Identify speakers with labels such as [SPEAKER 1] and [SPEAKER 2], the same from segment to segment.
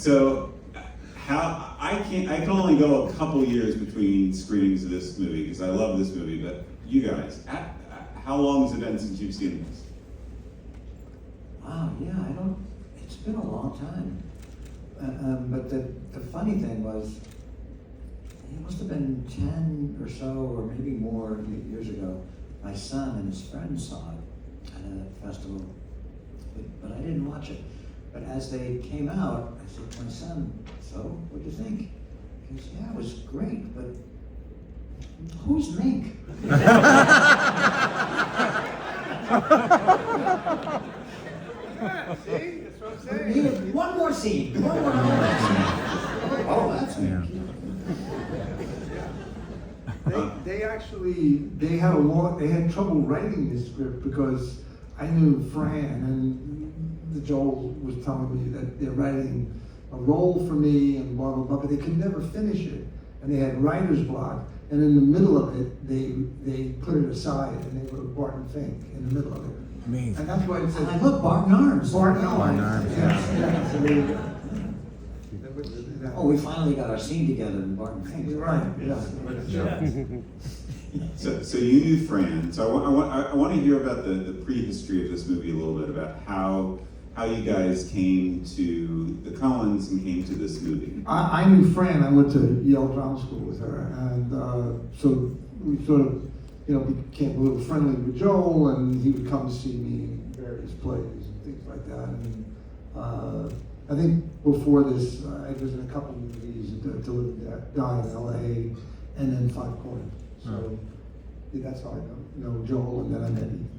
[SPEAKER 1] So, how I can only go a couple years between screenings of this movie because I love this movie. But you guys, how long has it been since you've seen this?
[SPEAKER 2] Wow, yeah, it's been a long time. But the funny thing was, it must have been 10 or so, or maybe more years ago, my son and his friends saw it at a festival, but I didn't watch it. But as they came out, I said to my son, so, what'd you think? He goes, yeah, it was great, but who's Mink?
[SPEAKER 3] See, that's what I'm saying.
[SPEAKER 2] He had one more scene, one more scene. Oh, that's Mink.
[SPEAKER 3] They had trouble writing this script because I knew Fran and Joel was telling me that they're writing a role for me and blah blah blah, but they could never finish it, and they had writer's block. And in the middle of it, they put it aside and they wrote Barton Fink in the middle of it.
[SPEAKER 4] Amazing.
[SPEAKER 3] And that's why it said
[SPEAKER 2] I look, Barton Arms.
[SPEAKER 3] Barton
[SPEAKER 4] Barton
[SPEAKER 3] Arms.
[SPEAKER 4] Arms,
[SPEAKER 3] Yeah. So there you go.
[SPEAKER 2] Oh, we finally got our scene together in Barton Fink.
[SPEAKER 3] You're right. Yeah.
[SPEAKER 1] So you knew Fran. So I want to hear about the prehistory of this movie a little bit, about how you guys came to the Coens and came to this movie.
[SPEAKER 3] I knew Fran. I went to Yale Drama School with her, and so we sort of, became a little friendly with Joel, and he would come see me in various plays and things like that. And I think before this, I was in a couple of movies, To Live and Die in L.A., and then Five Corners. So that's how I know Joel, and then I met him.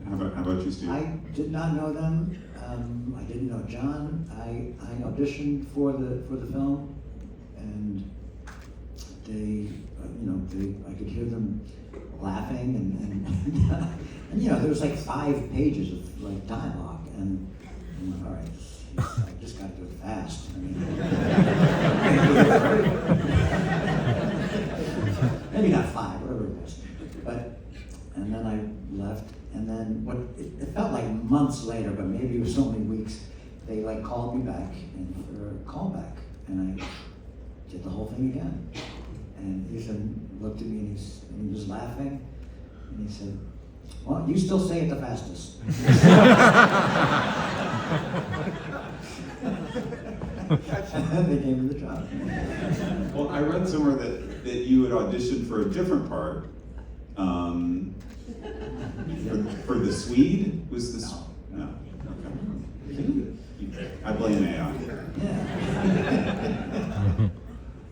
[SPEAKER 1] How about you, Steve?
[SPEAKER 2] I did not know them. I didn't know John. I auditioned for the film, and they, I could hear them laughing, and there was like 5 pages of like dialogue, and I'm like, all right, I just got to do it fast. Maybe not 5, whatever it was, and then I left. And then it felt like months later, but maybe it was only weeks, they like called me back for a callback, and I did the whole thing again. And Ethan looked at me and he was laughing, and he said, well, you still say it the fastest. And they gave me the job.
[SPEAKER 1] Well, I read somewhere that you had auditioned for a different part. For the Swede? Was this? No. Okay. I blame AI.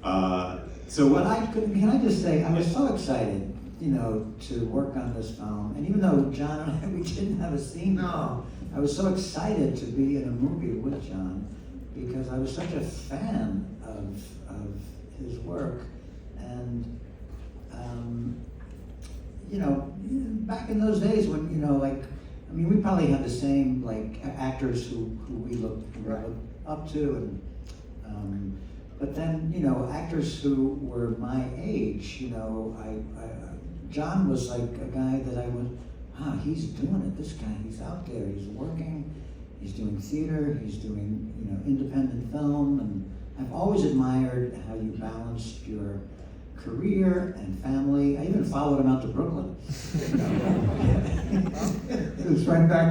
[SPEAKER 2] Yeah.
[SPEAKER 1] So what?
[SPEAKER 2] Can I just say, I was so excited, to work on this film. And even though John and I, we didn't have a scene, I was so excited to be in a movie with John because I was such a fan of his work. And back in those days when, we probably had the same, actors who we looked up to, and, but then, actors who were my age, John was like a guy that I went, he's doing it, this guy, he's out there, he's working, he's doing theater, he's doing, independent film, and I've always admired how you balanced your career and family. I even followed him out to Brooklyn.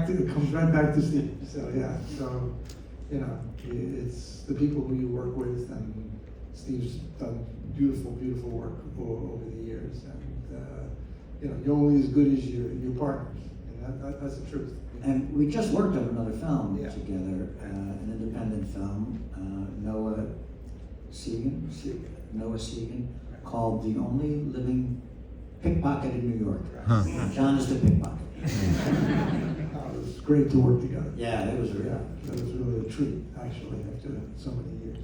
[SPEAKER 3] It comes right back to Steve. So yeah, it's the people who you work with, and Steve's done beautiful work over the years, and you're only as good as your partners, and that's the truth.
[SPEAKER 2] And we just worked on another film together, an independent film, Noah Segan, called The Only Living Pickpocket in New York. John is the pickpocket.
[SPEAKER 3] It was great to work together.
[SPEAKER 2] Yeah, it was
[SPEAKER 3] That was really a treat, actually, after so many years.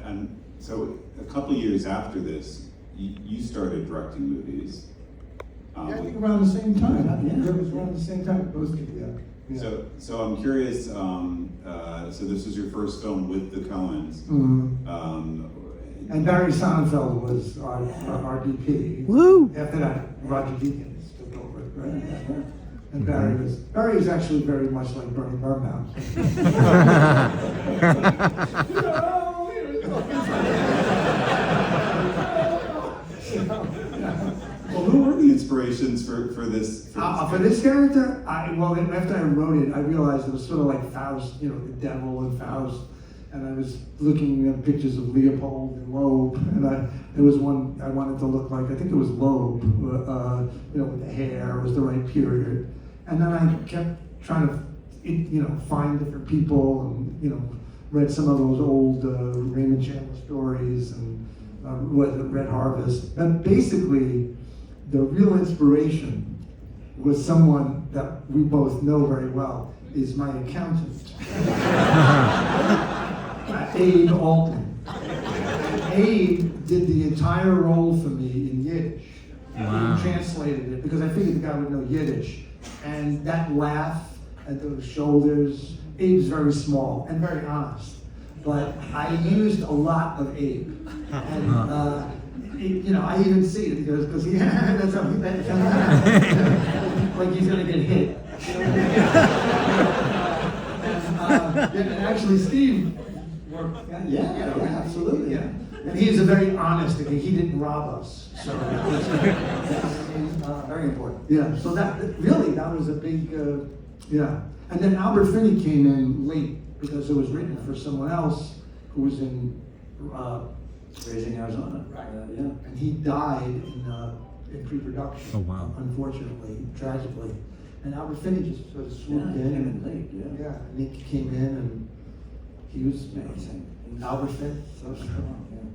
[SPEAKER 1] And so a couple years after this, you started directing movies.
[SPEAKER 3] I think around the same time. Yeah, it was around the same time. Both of you, yeah.
[SPEAKER 1] So I'm curious. So this was your first film with the Coens.
[SPEAKER 3] Mm-hmm. And Barry Sonnenfeld was our DP.
[SPEAKER 4] Woo!
[SPEAKER 3] After that, Roger Deakins took over it, right? And Barry is actually very much like Bernie Birnbaum.
[SPEAKER 1] Well, who were the inspirations for this?
[SPEAKER 3] For this character, after I wrote it, I realized it was sort of like Faust, the devil and Faust. And I was looking at pictures of Leopold and Loeb, and there was one I wanted to look like, I think it was Loeb, with the hair, it was the right period. And then I kept trying to, find different people, and, read some of those old Raymond Chandler stories, and Red Harvest. And basically, the real inspiration was someone that we both know very well, is my accountant. Abe Altman. Abe did the entire role for me in Yiddish.
[SPEAKER 4] Wow.
[SPEAKER 3] He translated it because I figured the guy would know Yiddish. And that laugh and those shoulders, Abe's very small and very honest. But I used a lot of Abe. And, I even see it because that's how he like he's gonna get hit. And actually, Steve worked.
[SPEAKER 2] Yeah, absolutely.
[SPEAKER 3] Yeah. And he's a very honest guy. He didn't rob us. So
[SPEAKER 2] very important.
[SPEAKER 3] yeah. So that was a big And then Albert Finney came in late because it was written for someone else who was in
[SPEAKER 2] Raising Arizona.
[SPEAKER 3] Right.
[SPEAKER 2] Yeah.
[SPEAKER 3] And he died in pre-production.
[SPEAKER 4] Oh, wow.
[SPEAKER 3] Unfortunately, tragically. And Albert Finney just sort of
[SPEAKER 2] Yeah,
[SPEAKER 3] swooped
[SPEAKER 2] he
[SPEAKER 3] in.
[SPEAKER 2] came in late, yeah.
[SPEAKER 3] Yeah, Nick came in and he was
[SPEAKER 2] Amazing.
[SPEAKER 3] Albert Finney.
[SPEAKER 2] So strong, yeah.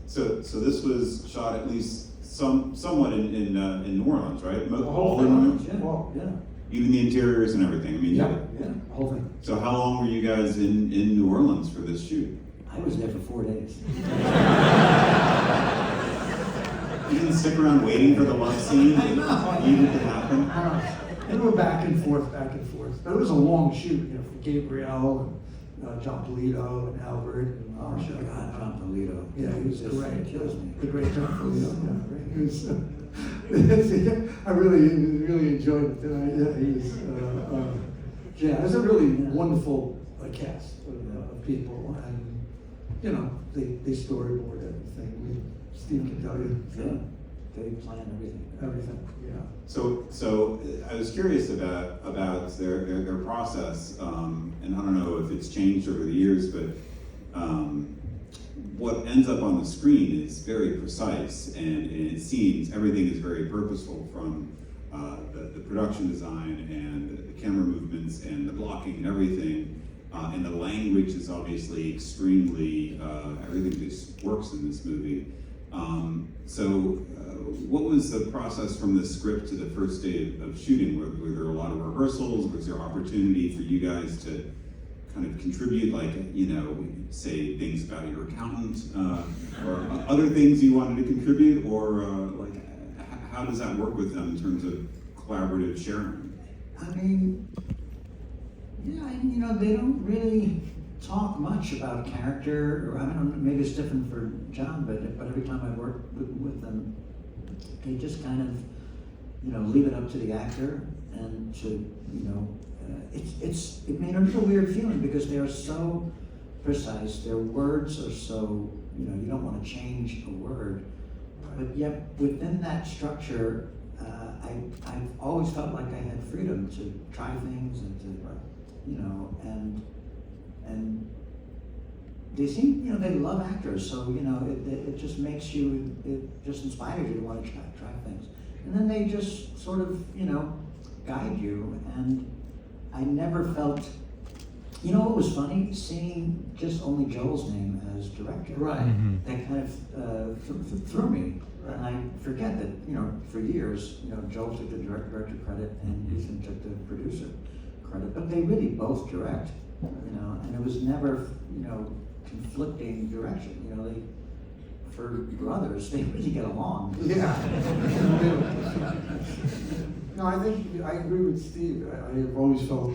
[SPEAKER 1] So this was shot at least somewhat in New Orleans, right?
[SPEAKER 3] whole
[SPEAKER 1] All in
[SPEAKER 3] thing.
[SPEAKER 1] New Orleans?
[SPEAKER 2] Yeah,
[SPEAKER 3] Well,
[SPEAKER 2] yeah,
[SPEAKER 1] Even the interiors and everything. I mean,
[SPEAKER 3] Yeah,
[SPEAKER 1] yeah.
[SPEAKER 3] yeah, the whole thing.
[SPEAKER 1] So how long were you guys in New Orleans for this shoot?
[SPEAKER 2] I was there for 4 days.
[SPEAKER 1] You didn't stick around waiting for the love scene
[SPEAKER 3] I know.
[SPEAKER 1] that needed to happen?
[SPEAKER 3] We were back and forth. But it was a long shoot, for Gabrielle and John Polito and Albert and
[SPEAKER 2] Oh,
[SPEAKER 3] Marsha.
[SPEAKER 2] God, John Polito.
[SPEAKER 3] Yeah, he was
[SPEAKER 2] Just
[SPEAKER 3] great.
[SPEAKER 2] kills me.
[SPEAKER 3] The great John Polito. Yeah, he was. I really enjoyed it. He was. It was a really wonderful cast of people, and they storyboard everything. Steve can tell you.
[SPEAKER 2] Yeah, they plan everything.
[SPEAKER 3] Everything. Yeah.
[SPEAKER 1] So I was curious about their process, and I don't know if it's changed over the years, but what ends up on the screen is very precise, and it seems everything is very purposeful, from the production design and the camera movements and the blocking and everything, and the language is obviously extremely, everything just works in this movie. What was the process from the script to the first day of shooting? Were there a lot of rehearsals? Was there opportunity for you guys to kind of contribute, say things about your accountant, or other things you wanted to contribute, or how does that work with them in terms of collaborative sharing?
[SPEAKER 2] I mean, they don't really talk much about character, or I don't know, maybe it's different for John, but every time I work with them, they just kind of, leave it up to the actor, and to, it made a real weird feeling because they are so precise, their words are so, you don't want to change a word, but yet within that structure, I've always felt like I had freedom to try things and to, and they seem, they love actors, so, it just makes you, it just inspires you to want to try things. And then they just sort of, guide you, and I never felt, what was funny? Seeing just only Joel's name as director.
[SPEAKER 3] Right.
[SPEAKER 4] Mm-hmm.
[SPEAKER 2] That kind of threw me.
[SPEAKER 3] Right.
[SPEAKER 2] And I forget that, for years, Joel took the director credit and Ethan took the producer credit, but they really both direct, and it was never, conflicting direction, for brothers, they really get along.
[SPEAKER 3] Yeah. No, I think I agree with Steve. I have always felt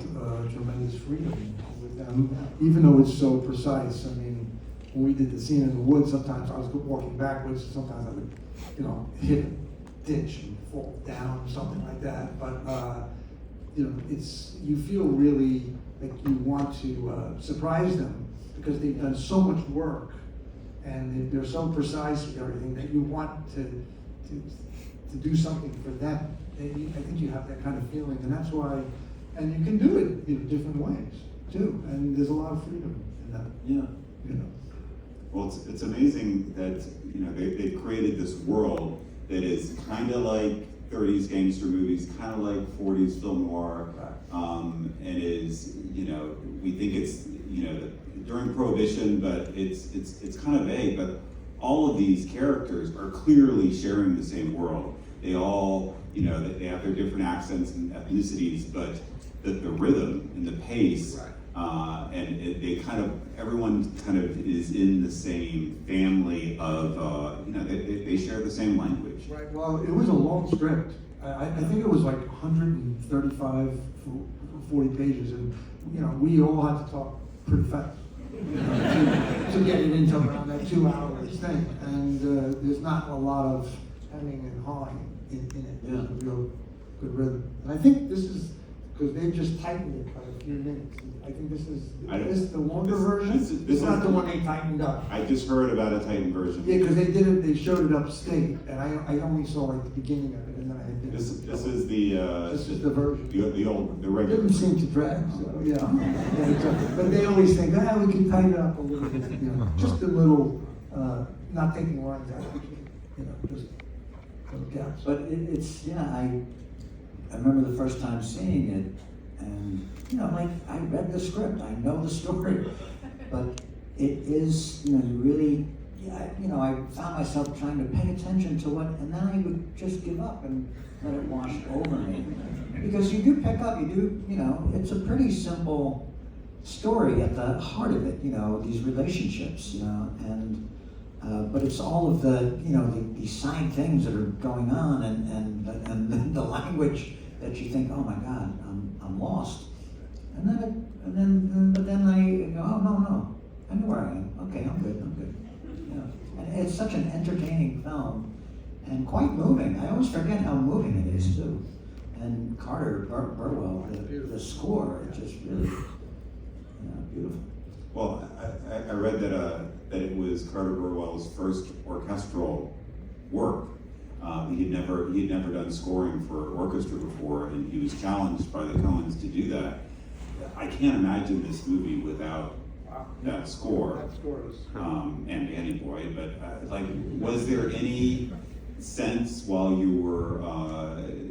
[SPEAKER 3] tremendous freedom with them, even though it's so precise. I mean, when we did the scene in the woods, sometimes I was walking backwards, sometimes I would, hit a ditch and fall down, something like that. But you feel really like you want to surprise them because they've done so much work and they're so precise with everything that you want to do something for them. I think you have that kind of feeling, and that's why, and you can do it in different ways too, and there's a lot of freedom in that.
[SPEAKER 1] Yeah. Well, it's amazing that they've created this world that is kind of like 30s gangster movies, kind of like 40s film noir, and is we think it's during Prohibition, but it's kind of vague. But all of these characters are clearly sharing the same world. They all they have their different accents and ethnicities, but the rhythm and the pace. And everyone kind of is in the same family of, they share the same language.
[SPEAKER 3] Right, well, it was a long script. I think it was like 135, 40 pages, and, we all had to talk pretty fast to get it into around that 2 hours thing. And there's not a lot of hemming and hawing in it. There's a real good rhythm. And I think this is, because they've just tightened it by a few minutes. I think this is the longer version. This is not the one they tightened up.
[SPEAKER 1] I just heard about a tightened version.
[SPEAKER 3] Yeah, because they showed it upstate, and I only saw like the beginning of it, and then I had
[SPEAKER 1] This is the
[SPEAKER 3] this is the version.
[SPEAKER 1] the
[SPEAKER 3] It
[SPEAKER 1] regular.
[SPEAKER 3] didn't seem to drag, so yeah. But they always think, we can tighten it up a little bit, just a little, not taking lines out, just those gaps.
[SPEAKER 2] But I remember the first time seeing it, and I read the script, I know the story, but it is really, I found myself trying to pay attention to what, and then I would just give up and let it wash over me, because you do pick up, it's a pretty simple story at the heart of it, these relationships, and. But it's all of these side things that are going on, and the language that you think, oh my God, I'm lost, but then I go, oh no, I know where I am. Okay, I'm good. And it's such an entertaining film, and quite moving. I always forget how moving it is too. And Carter Burwell, the score, it's just really beautiful.
[SPEAKER 1] Well, I read that it was Carter Burwell's first orchestral work. He had never done scoring for orchestra before, and he was challenged by the Coens to do that. I can't imagine this movie without that score.
[SPEAKER 3] That score is.
[SPEAKER 1] And Danny Boy, but was there any sense while you were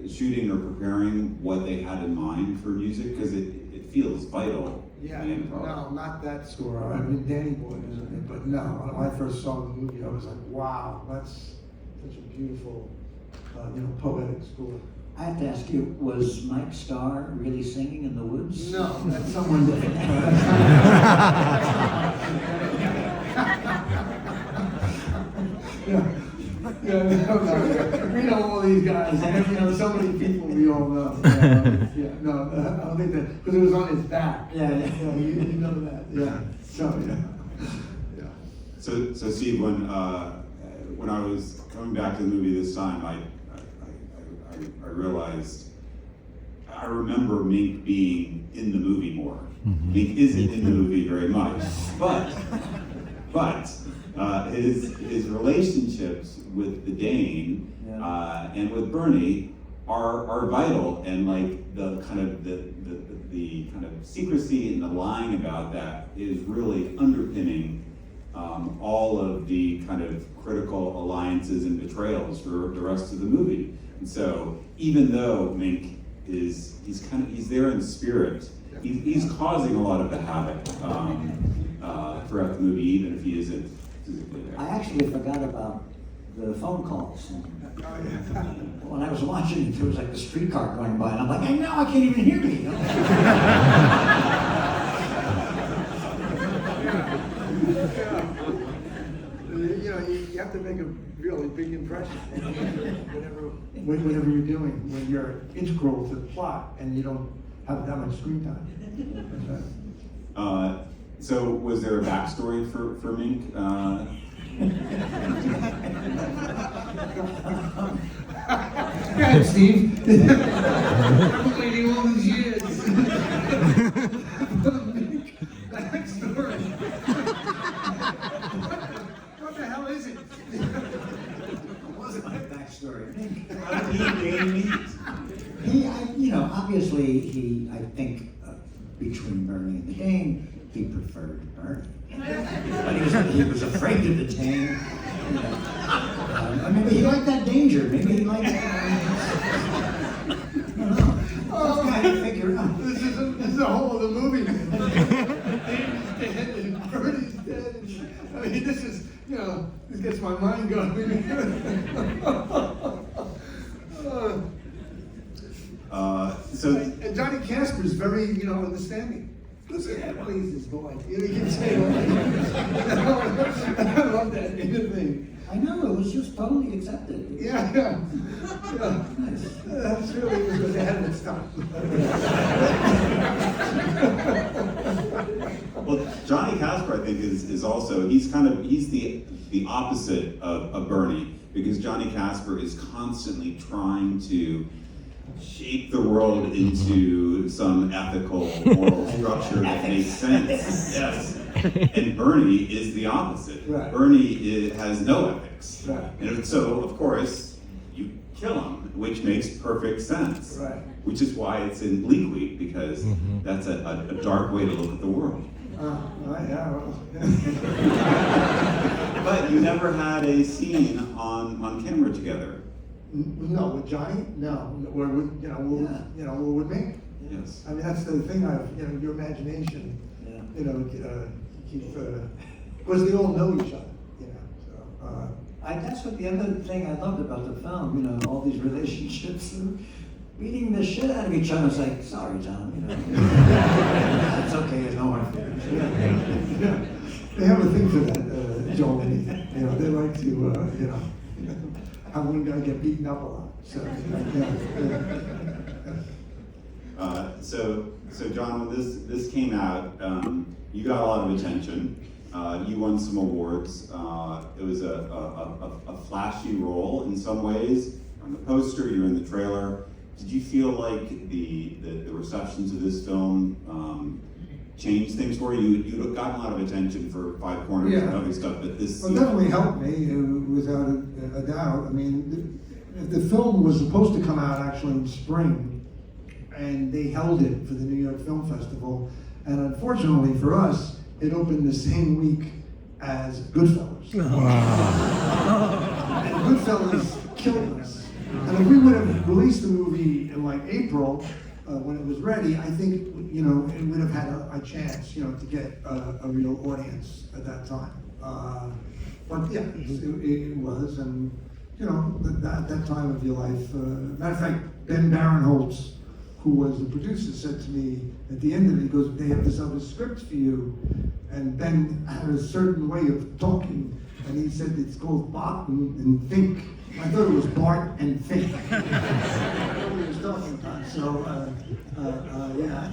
[SPEAKER 1] shooting or preparing what they had in mind for music? Because it feels vital.
[SPEAKER 3] Yeah, no, not that score. I mean, Danny Boy is in it, but no. When I first saw the movie, I was like, wow, that's such a beautiful, poetic score.
[SPEAKER 2] I have to ask you, was Mike Starr really singing in the woods?
[SPEAKER 3] No, that's someone different. No. We know all these guys, and so many people we all know. I don't think that, because it was on his back.
[SPEAKER 2] Yeah.
[SPEAKER 3] You know that, yeah.
[SPEAKER 1] So Steve, when I was coming back to the movie this time, I realized I remember Mink being in the movie more. Mink isn't in the movie very much, but his relationships with the Dane and with Bernie are vital, and the kind of secrecy and the lying about that is really underpinning all of the kind of critical alliances and betrayals for the rest of the movie. And so even though Mink he's there in spirit, he's causing a lot of the havoc throughout the movie, even if he isn't physically there.
[SPEAKER 2] I actually forgot about the phone calls. When I was watching it, there was like the streetcar going by, and I'm like, hey, no, I can't even hear me.
[SPEAKER 3] You have to make a really big impression whenever you're doing, when you're integral to the plot and you don't have that much screen time.
[SPEAKER 1] So was there a backstory for Mink?
[SPEAKER 3] ahead, Steve. I've been waiting all these years. Backstory. What the hell is it?
[SPEAKER 2] It wasn't my backstory.
[SPEAKER 1] How did he gain meat?
[SPEAKER 2] Obviously, I think between Bernie and the Dane, he preferred Bernie. But he was afraid of the Dane. Maybe he liked that danger. Maybe he liked that. I don't know. Just kind of figure out.
[SPEAKER 3] This is a whole other movie. Dave's dead and Bernie's dead. I mean, this is, this gets my mind going. And Johnny Casper's very, understanding. Listen, that pleases boy. You can say I love that inner thing.
[SPEAKER 2] I know, it was just totally accepted.
[SPEAKER 3] Yeah.
[SPEAKER 2] Nice.
[SPEAKER 3] That's really because they had it stop.
[SPEAKER 1] Well, Johnny Casper, I think, is also, he's the opposite of Bernie, because Johnny Casper is constantly trying to shape the world into some ethical, moral structure that makes sense. Yes. And Bernie is the opposite.
[SPEAKER 3] Right.
[SPEAKER 1] Bernie has no ethics.
[SPEAKER 3] Right.
[SPEAKER 1] And so, of course, you kill him, which makes perfect sense.
[SPEAKER 3] Right.
[SPEAKER 1] Which is why it's in Bleak Week, because that's a dark way to look at the world. But you never had a scene on camera together.
[SPEAKER 3] No, with Johnny? No. Or with, or with me?
[SPEAKER 1] Yes.
[SPEAKER 3] I mean, that's the thing your imagination, because they all know each other, so.
[SPEAKER 2] That's what the other thing I loved about the film, all these relationships, beating the shit out of each other. It's like, sorry, John, it's okay, it's no hard feelings.
[SPEAKER 3] Yeah. They have a thing for that, Joel and Ethan. They like to, have one guy get beaten up a lot. So,
[SPEAKER 1] So John, when this came out, you got a lot of attention. You won some awards. It was a flashy role in some ways. You're on the poster, you're in the trailer. Did you feel like the reception to this film changed things for you? You'd gotten a lot of attention for Five Corners and other stuff, but this...
[SPEAKER 3] Well, definitely helped me, without a doubt. I mean, the film was supposed to come out actually in spring, and they held it for the New York Film Festival. And unfortunately for us, it opened the same week as Goodfellas. And Goodfellas killed us. And if we would have released the movie in like April, when it was ready, I think it would have had a chance, to get a real audience at that time. But yeah, it was, and that time of your life. Matter of fact, Ben Barinholtz, who was the producer, said to me at the end of it, he goes, "They have this other script for you," and Ben had a certain way of talking, and he said it's called Barton and Fink. I thought it was Bart and Fink. I don't know what he was talking about. So yeah,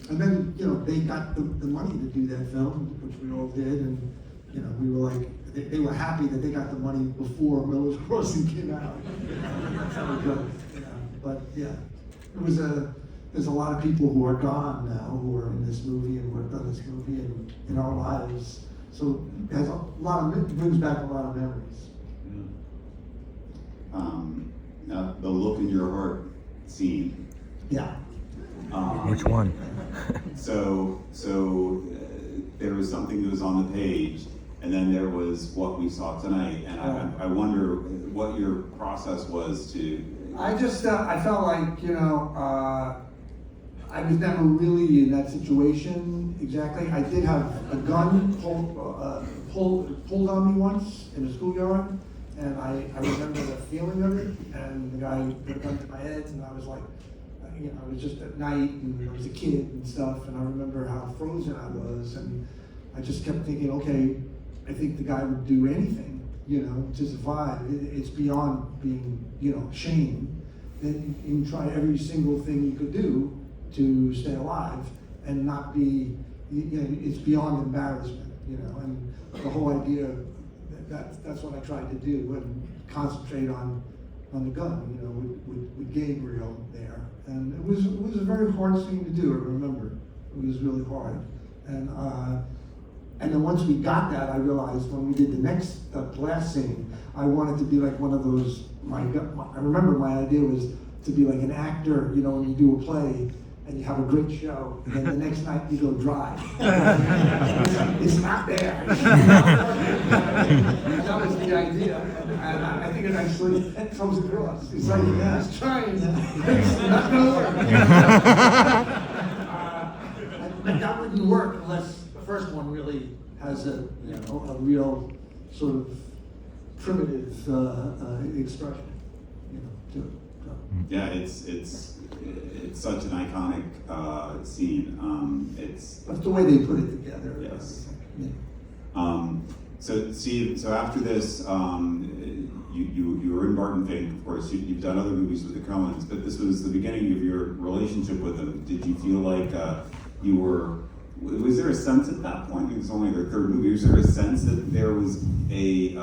[SPEAKER 3] and then they got the money to do that film, which we all did, and we were like, they were happy that they got the money before Miller's Crossing came out. That's how it goes. But yeah, there's a lot of people who are gone now who are in this movie and worked on this movie and in our lives. So it has it brings back a lot of memories.
[SPEAKER 1] Now the look in your heart scene.
[SPEAKER 3] Yeah.
[SPEAKER 4] Which one?
[SPEAKER 1] So there was something that was on the page, and then there was what we saw tonight, and I wonder what your process was to.
[SPEAKER 3] I just I felt like I was never really in that situation exactly. I did have a gun pulled on me once in a schoolyard, and I remember the feeling of it. And the guy put a gun to my head, and I was like, it was just at night, and I was a kid and stuff, and I remember how frozen I was, and I just kept thinking, okay, I think the guy would do anything, to survive. It's beyond being, shame. Then you try every single thing you could do to stay alive and not be, it's beyond embarrassment, and the whole idea, that's what I tried to do, and concentrate on on the gun, you know, with Gabriel there. And it was a very hard scene to do, I remember. It was really hard. And then once we got that, I realized when we did the last scene, I wanted to be like one of those, I remember my idea was to be like an actor, you know, when you do a play, and you have a great show, and then the next night you go dry. It's not there. And that was the idea. And I think it actually comes across. It's like, yeah, it's trying. It's not going to work. But that wouldn't work unless the first one really has a real sort of primitive expression, you know, to it. So.
[SPEAKER 1] Yeah, it's such an iconic scene.
[SPEAKER 3] That's the way they put it together.
[SPEAKER 1] Yes.
[SPEAKER 3] Yeah.
[SPEAKER 1] So Steve, so after this, you were in Barton Fink, of course. You've done other movies with the Coens, but this was the beginning of your relationship with them. Did you feel like you were? Was there a sense at that point? It was only their third movie. Was there a sense that there was a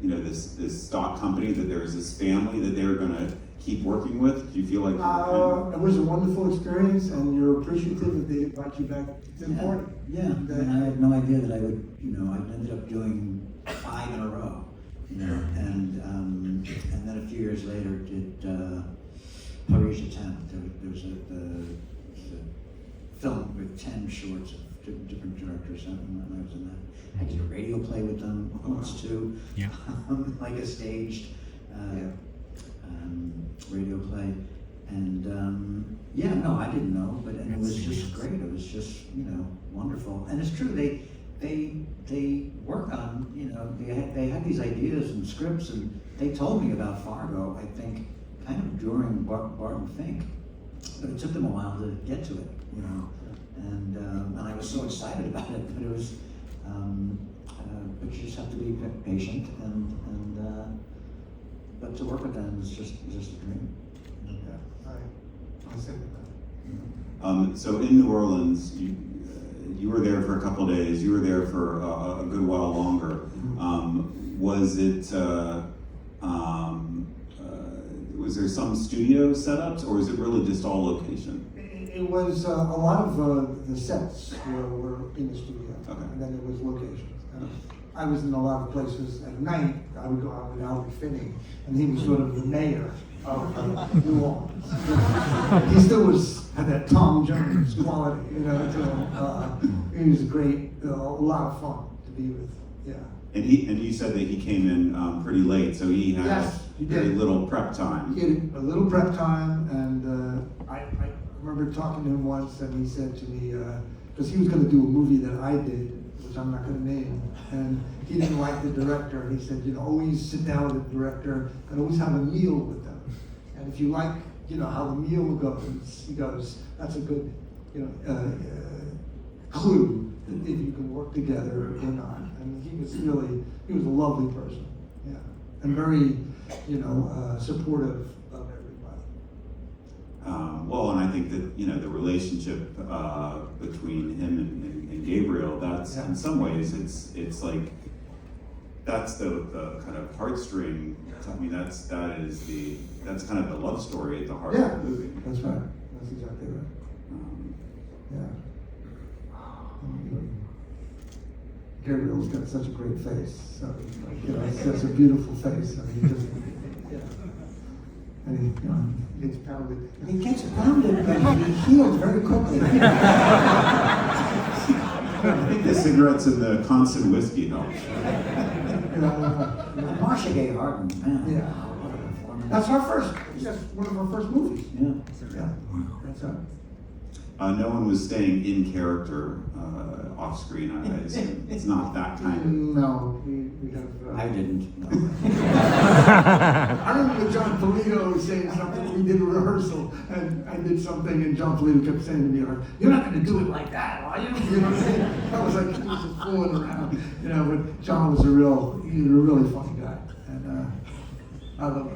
[SPEAKER 1] this stock company, that there was this family that they were going to keep working with? Do you feel like
[SPEAKER 3] it was a wonderful experience, and you're appreciative that they invite you back to the party?
[SPEAKER 2] Yeah, I had no idea that I would, I ended up doing 5 in a row, and then a few years later did Paris Attempt. There was a film with 10 shorts of different directors, and I was in that. I did a radio play with them once too, like a staged radio play, and I didn't know, but it was just great. It was just wonderful, and it's true. They work on they had these ideas and scripts, and they told me about Fargo. I think kind of during Barton Fink, but it took them a while to get to it, and I was so excited about it, but it was. But you just have to be patient, and but to work with them is just a dream.
[SPEAKER 3] Yeah, I said that.
[SPEAKER 1] So in New Orleans, you were there for a couple of days. You were there for a good while longer. Was it? Was there some studio setups, or is it really just all location?
[SPEAKER 3] It was a lot of the sets were in the studio, and then it was locations. I was in a lot of places at night. I would go out with Albert Finney, and he was sort of the mayor of New Orleans. He still had that Tom Jones quality, So, he was great, a lot of fun to be with. Yeah.
[SPEAKER 1] And you said that he came in pretty late, so he had very little prep time.
[SPEAKER 3] He had a little prep time, and I remember talking to him once, and he said to me, because he was going to do a movie that I did, which I'm not going to name, and he didn't like the director, and he said, always sit down with the director and always have a meal with them. And if you like, how the meal goes, he goes, that's a good, clue that if you can work together or not. And he was a lovely person, and very, supportive of everybody.
[SPEAKER 1] Well, and I think that the relationship between him and Gabriel, that's in some ways it's like that's the kind of heartstring. I mean, that's kind of the love story at the heart of the movie.
[SPEAKER 3] That's right. That's exactly right. Gabriel's got such a great face. So, it's such a beautiful face. I mean, he just, and he gets pounded.
[SPEAKER 2] He gets pounded, but he heals very quickly.
[SPEAKER 1] I think the cigarettes and the constant whiskey help.
[SPEAKER 2] Marcia Gay Harden, man.
[SPEAKER 3] Yeah.
[SPEAKER 2] What a performance.
[SPEAKER 3] That's one of our first movies.
[SPEAKER 2] Yeah.
[SPEAKER 3] That's right.
[SPEAKER 1] No one was staying in character off screen. It's not that kind of.
[SPEAKER 3] No, we have.
[SPEAKER 2] I didn't. No.
[SPEAKER 3] I remember John Polito saying something. We did a rehearsal, and I did something, and John Polito kept saying to me, "You're not going to do it like that, are you?" You know what I'm saying? I was like, he was just fooling around, But John was a really funny guy, and I love.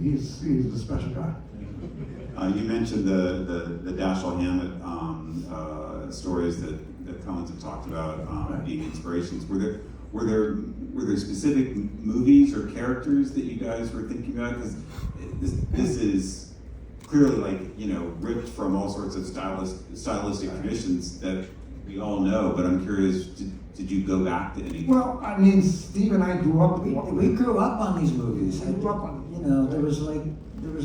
[SPEAKER 3] He's a special guy.
[SPEAKER 1] You mentioned the Dashiell Hammett stories that Coens have talked about being inspirations. Were there were there specific movies or characters that you guys were thinking about? Because this is clearly like, you know, ripped from all sorts of stylistic traditions that we all know, but I'm curious, did you go back to any?
[SPEAKER 3] Well, I mean, Steve and I grew up.
[SPEAKER 2] We grew up on these movies.
[SPEAKER 3] We grew up on
[SPEAKER 2] You know, there was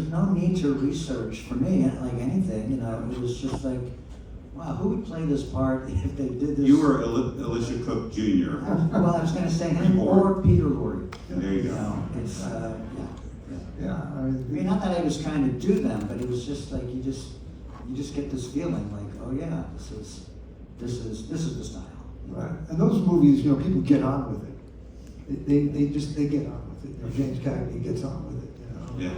[SPEAKER 2] no need to research for me, like anything, you know, it was just like, wow, who would play this part if they did this?
[SPEAKER 1] You were Alicia Cook Jr.
[SPEAKER 2] Well, I was gonna say him or Peter Lorre.
[SPEAKER 1] There you go.
[SPEAKER 2] know, it's,
[SPEAKER 3] Yeah,
[SPEAKER 2] I mean, not that I was trying to do them, but it was just like, you just get this feeling like, oh yeah, this is the style.
[SPEAKER 3] right. And those movies, you know, people get on with it. They get on with it. You know, James Cagney gets on with it. You know.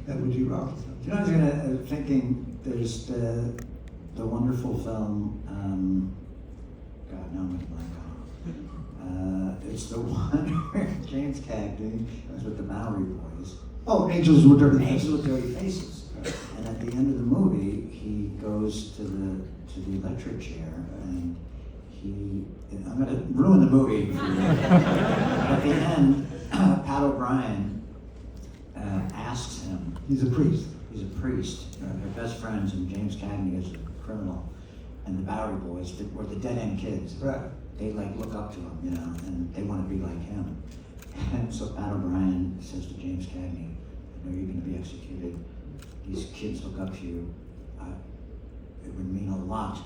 [SPEAKER 1] Yeah.
[SPEAKER 3] Edward G. Robinson.
[SPEAKER 2] You know, I was thinking, there's the wonderful film, God, now I'm going to blank on it. It's the one where James Cagney is with the Maori boys.
[SPEAKER 3] Oh, Angels with Dirty Faces.
[SPEAKER 2] Angels with Dirty Faces. And at the end of the movie, he goes to the electric chair, and I'm going to ruin the movie for you. At the end, Pat O'Brien asks him.
[SPEAKER 3] He's a priest.
[SPEAKER 2] He's a priest. They're best friends, and James Cagney is a criminal. And the Bowery boys, or the dead end kids,
[SPEAKER 3] Right.
[SPEAKER 2] they like look up to him, you know, and they want to be like him. And so Pat O'Brien says to James Cagney, I know you're going to be executed. These kids look up to you. It would mean a lot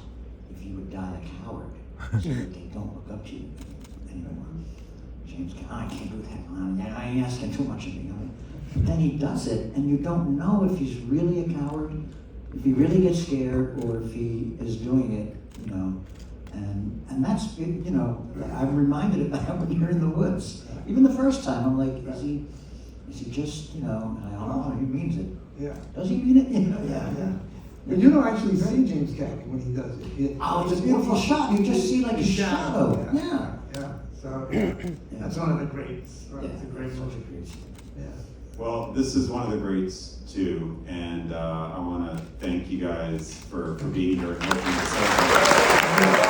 [SPEAKER 2] if you would die a coward, so that they don't look up to you anymore. James Cagney, I can't do that. I ain't asking too much of you. But then he does it, and you don't know if he's really a coward, if he really gets scared, or if he is doing it, you know. And that's, you know, I'm reminded of that when you're in the woods. Even the first time, I'm like, is he just, you know, and I don't know, he means it.
[SPEAKER 3] Yeah.
[SPEAKER 2] Does he mean it? You know,
[SPEAKER 3] Yeah. And you don't actually see James Cagney when he does it.
[SPEAKER 2] It's a beautiful shot. You just see like a shadow.
[SPEAKER 3] Yeah. So that's one of the greats. Right?
[SPEAKER 2] Yeah,
[SPEAKER 3] It's a great
[SPEAKER 2] such a
[SPEAKER 3] movie.
[SPEAKER 2] great.
[SPEAKER 3] Yeah.
[SPEAKER 1] Well, this is one of the greats too, and I want to thank you guys for being here and working this out.